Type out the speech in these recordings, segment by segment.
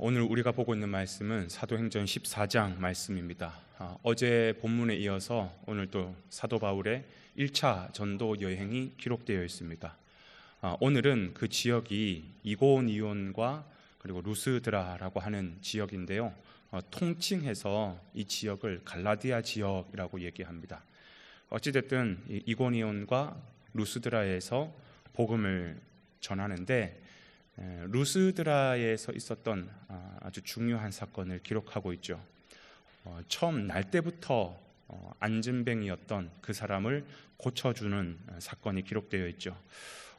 오늘 우리가 보고 있는 말씀은 사도행전 14장 말씀입니다. 어제 본문에 이어서 오늘 또 사도 바울의 1차 전도 여행이 기록되어 있습니다. 오늘은 그 지역이 이고니온과 그리고 루스드라라고 하는 지역인데요. 통칭해서 이 지역을 갈라디아 지역이라고 얘기합니다. 어찌됐든 이고니온과 루스드라에서 복음을 전하는데 루스드라에서 있었던 아주 중요한 사건을 기록하고 있죠. 처음 날 때부터 안진뱅이였던 그 사람을 고쳐주는 사건이 기록되어 있죠.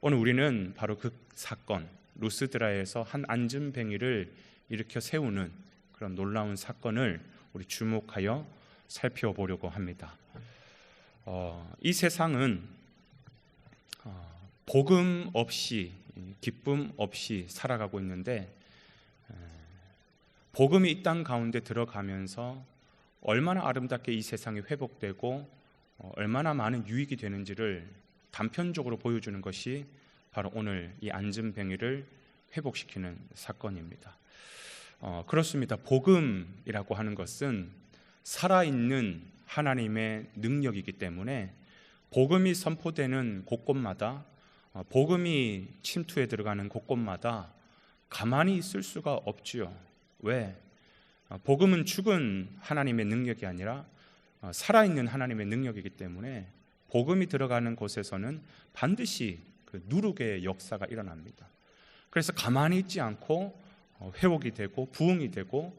오늘 우리는 바로 그 사건, 루스드라에서 한 안진뱅이를 일으켜 세우는 그런 놀라운 사건을 우리 주목하여 살펴보려고 합니다. 이 세상은 복음 없이, 기쁨 없이 살아가고 있는데, 복음이 이 땅 가운데 들어가면서 얼마나 아름답게 이 세상이 회복되고 얼마나 많은 유익이 되는지를 단편적으로 보여주는 것이 바로 오늘 이 안진뱅이를 회복시키는 사건입니다. 그렇습니다. 복음이라고 하는 것은 살아있는 하나님의 능력이기 때문에 복음이 선포되는 곳곳마다, 복음이 침투해 들어가는 곳곳마다 가만히 있을 수가 없지요. 왜? 복음은 죽은 하나님의 능력이 아니라 살아있는 하나님의 능력이기 때문에 복음이 들어가는 곳에서는 반드시 그 누룩의 역사가 일어납니다. 그래서 가만히 있지 않고 회복이 되고 부흥이 되고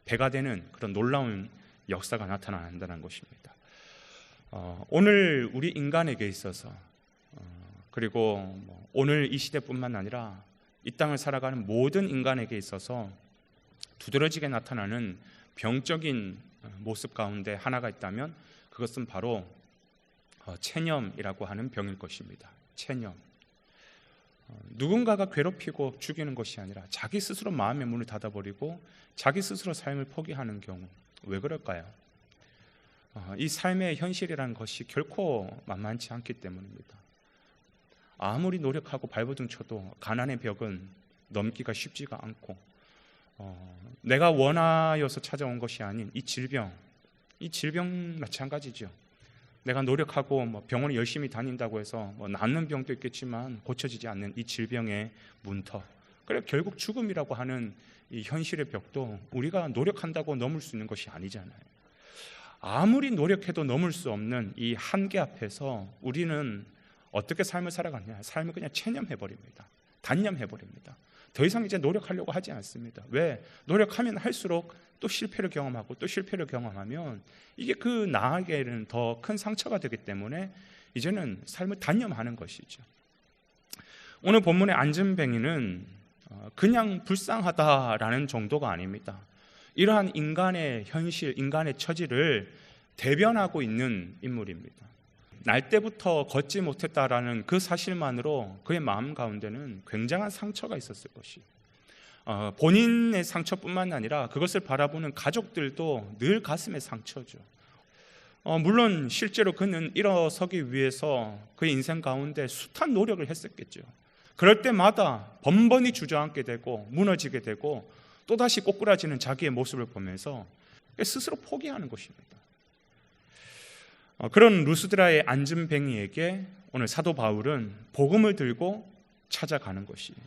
배가 되는 그런 놀라운 역사가 나타난다는 것입니다. 오늘 우리 인간에게 있어서, 그리고 오늘 이 시대뿐만 아니라 이 땅을 살아가는 모든 인간에게 있어서 두드러지게 나타나는 병적인 모습 가운데 하나가 있다면 그것은 바로 체념이라고 하는 병일 것입니다. 체념. 누군가가 괴롭히고 죽이는 것이 아니라 자기 스스로 마음의 문을 닫아버리고 자기 스스로 삶을 포기하는 경우, 왜 그럴까요? 이 삶의 현실이라는 것이 결코 만만치 않기 때문입니다. 아무리 노력하고 발버둥 쳐도 가난의 벽은 넘기가 쉽지가 않고, 내가 원하여서 찾아온 것이 아닌 이 질병 마찬가지죠. 내가 노력하고 병원에 열심히 다닌다고 해서 낫는 병도 있겠지만 고쳐지지 않는 이 질병의 문터, 그래 결국 죽음이라고 하는 이 현실의 벽도 우리가 노력한다고 넘을 수 있는 것이 아니잖아요. 아무리 노력해도 넘을 수 없는 이 한계 앞에서 우리는 어떻게 삶을 살아가냐? 삶을 그냥 체념해버립니다. 단념해버립니다. 더 이상 이제 노력하려고 하지 않습니다. 왜? 노력하면 할수록 또 실패를 경험하고 또 실패를 경험하면 이게 그 나에게는 더 큰 상처가 되기 때문에 이제는 삶을 단념하는 것이죠. 오늘 본문의 안진뱅이는 그냥 불쌍하다라는 정도가 아닙니다. 이러한 인간의 현실, 인간의 처지를 대변하고 있는 인물입니다. 날 때부터 걷지 못했다라는 그 사실만으로 그의 마음 가운데는 굉장한 상처가 있었을 것이, 본인의 상처뿐만 아니라 그것을 바라보는 가족들도 늘 가슴에 상처죠. 물론 실제로 그는 일어서기 위해서 그의 인생 가운데 숱한 노력을 했었겠죠. 그럴 때마다 번번이 주저앉게 되고 무너지게 되고 또다시 꼬꾸라지는 자기의 모습을 보면서 스스로 포기하는 것입니다. 그런 루스드라의 안진뱅이에게 오늘 사도 바울은 복음을 들고 찾아가는 것이에요.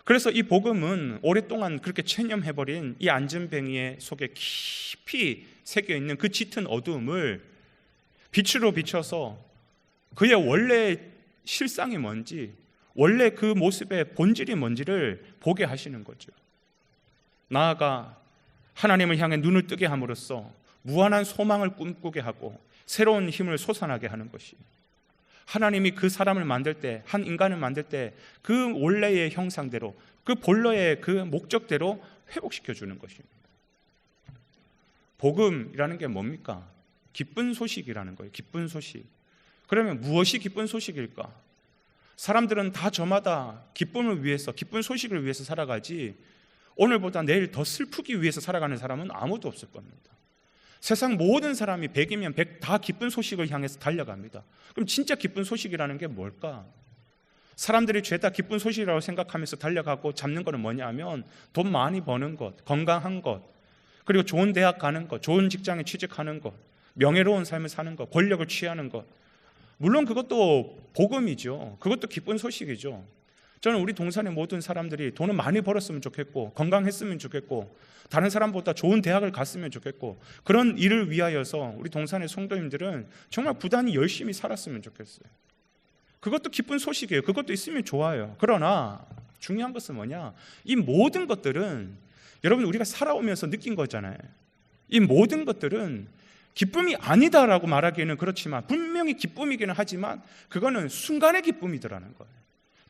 그래서 이 복음은 오랫동안 그렇게 체념해버린 이 안진뱅이의 속에 깊이 새겨있는 그 짙은 어두움을 빛으로 비춰서 그의 원래 실상이 뭔지, 원래 그 모습의 본질이 뭔지를 보게 하시는 거죠. 나아가 하나님을 향해 눈을 뜨게 함으로써 무한한 소망을 꿈꾸게 하고 새로운 힘을 솟아나게 하는 것이, 하나님이 그 사람을 만들 때, 한 인간을 만들 때 그 원래의 형상대로, 그 본래의 그 목적대로 회복시켜 주는 것입니다. 복음이라는 게 뭡니까? 기쁜 소식이라는 거예요. 기쁜 소식. 그러면 무엇이 기쁜 소식일까? 사람들은 다 저마다 기쁨을 위해서, 기쁜 소식을 위해서 살아가지 오늘보다 내일 더 슬프기 위해서 살아가는 사람은 아무도 없을 겁니다. 세상 모든 사람이 100이면 100 다 기쁜 소식을 향해서 달려갑니다. 그럼 진짜 기쁜 소식이라는 게 뭘까? 사람들이 죄다 기쁜 소식이라고 생각하면서 달려가고 잡는 거는 뭐냐 하면 돈 많이 버는 것, 건강한 것, 그리고 좋은 대학 가는 것, 좋은 직장에 취직하는 것, 명예로운 삶을 사는 것, 권력을 취하는 것. 물론 그것도 복음이죠. 그것도 기쁜 소식이죠. 저는 우리 동산의 모든 사람들이 돈을 많이 벌었으면 좋겠고, 건강했으면 좋겠고, 다른 사람보다 좋은 대학을 갔으면 좋겠고, 그런 일을 위하여서 우리 동산의 성도님들은 정말 부단히 열심히 살았으면 좋겠어요. 그것도 기쁜 소식이에요. 그것도 있으면 좋아요. 그러나 중요한 것은 뭐냐? 이 모든 것들은 여러분 우리가 살아오면서 느낀 거잖아요. 이 모든 것들은 기쁨이 아니다라고 말하기에는 그렇지만 분명히 기쁨이기는 하지만 그거는 순간의 기쁨이더라는 거예요.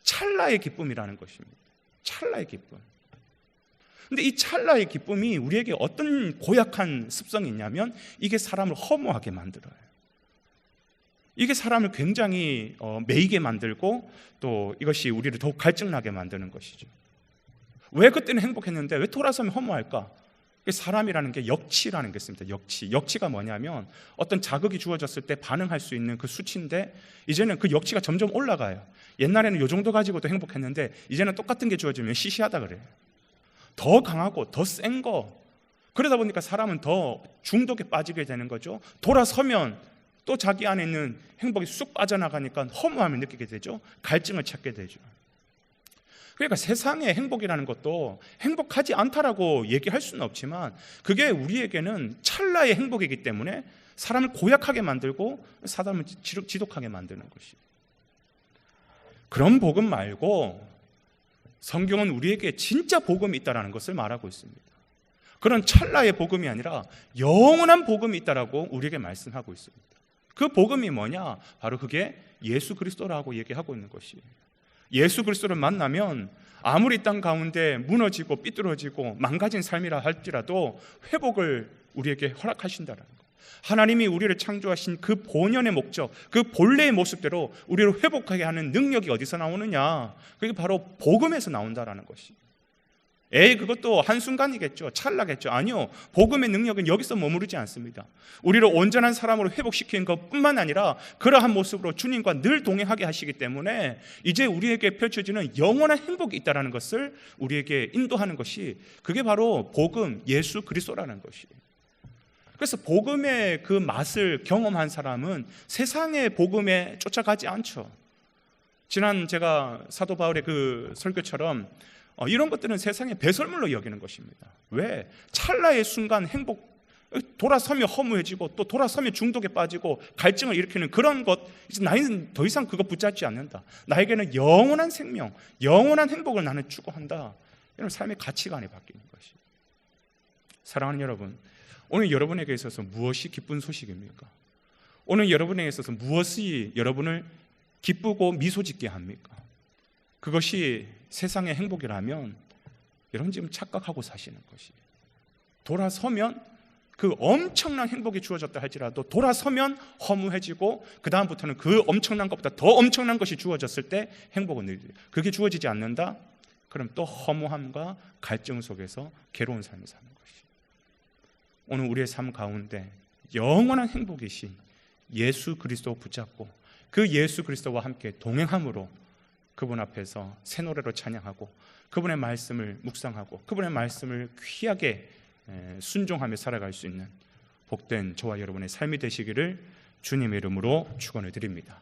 찰나의 기쁨이라는 것입니다. 찰나의 기쁨. 근데 이 찰나의 기쁨이 우리에게 어떤 고약한 습성이 있냐면 이게 사람을 허무하게 만들어요. 이게 사람을 굉장히 매이게 만들고 또 이것이 우리를 더욱 갈증나게 만드는 것이죠. 왜 그때는 행복했는데 왜 돌아서면 허무할까? 사람이라는 게 역치라는 게 있습니다. 역치가 뭐냐면 어떤 자극이 주어졌을 때 반응할 수 있는 그 수치인데 이제는 그 역치가 점점 올라가요. 옛날에는 이 정도 가지고도 행복했는데 이제는 똑같은 게 주어지면 시시하다 그래요. 더 강하고 더 센 거. 그러다 보니까 사람은 더 중독에 빠지게 되는 거죠. 돌아서면 또 자기 안에 있는 행복이 쑥 빠져나가니까 허무함을 느끼게 되죠. 갈증을 찾게 되죠. 그러니까 세상의 행복이라는 것도 행복하지 않다라고 얘기할 수는 없지만 그게 우리에게는 찰나의 행복이기 때문에 사람을 고약하게 만들고 사람을 지독하게 만드는 것이. 그런 복음 말고 성경은 우리에게 진짜 복음이 있다는 것을 말하고 있습니다. 그런 찰나의 복음이 아니라 영원한 복음이 있다라고 우리에게 말씀하고 있습니다. 그 복음이 뭐냐? 바로 그게 예수 그리스도라고 얘기하고 있는 것이에요. 예수 그리스도를 만나면 아무리 땅 가운데 무너지고 삐뚤어지고 망가진 삶이라 할지라도 회복을 우리에게 허락하신다는 것. 하나님이 우리를 창조하신 그 본연의 목적, 그 본래의 모습대로 우리를 회복하게 하는 능력이 어디서 나오느냐? 그게 바로 복음에서 나온다라는 것이. 그것도 한순간이겠죠. 찰나겠죠. 아니요. 복음의 능력은 여기서 머무르지 않습니다. 우리를 온전한 사람으로 회복시키는 것뿐만 아니라 그러한 모습으로 주님과 늘 동행하게 하시기 때문에 이제 우리에게 펼쳐지는 영원한 행복이 있다는 것을 우리에게 인도하는 것이 그게 바로 복음, 예수 그리스도라는 것이에요. 그래서 복음의 그 맛을 경험한 사람은 세상의 복음에 쫓아가지 않죠. 지난 제가 사도 바울의 그 설교처럼 이런 것들은 세상의 배설물로 여기는 것입니다. 왜? 찰나의 순간 행복, 돌아서면 허무해지고 또 돌아서면 중독에 빠지고 갈증을 일으키는 그런 것, 이제 나는 더 이상 그거 붙잡지 않는다. 나에게는 영원한 생명, 영원한 행복을 나는 추구한다. 이런 삶의 가치관이 바뀌는 것이. 사랑하는 여러분, 오늘 여러분에게 있어서 무엇이 기쁜 소식입니까? 오늘 여러분에게 있어서 무엇이 여러분을 기쁘고 미소 짓게 합니까? 그것이 세상의 행복이라면 여러분 지금 착각하고 사시는 것이에요. 돌아서면 그 엄청난 행복이 주어졌다 할지라도 돌아서면 허무해지고 그 다음부터는 그 엄청난 것보다 더 엄청난 것이 주어졌을 때 행복은 늘려요. 그게 주어지지 않는다? 그럼 또 허무함과 갈증 속에서 괴로운 삶을 사는 것이에요. 오늘 우리의 삶 가운데 영원한 행복이신 예수 그리스도 붙잡고 그 예수 그리스도와 함께 동행함으로 그분 앞에서 새 노래로 찬양하고 그분의 말씀을 묵상하고 그분의 말씀을 귀하게 순종하며 살아갈 수 있는 복된 저와 여러분의 삶이 되시기를 주님의 이름으로 축원을 드립니다.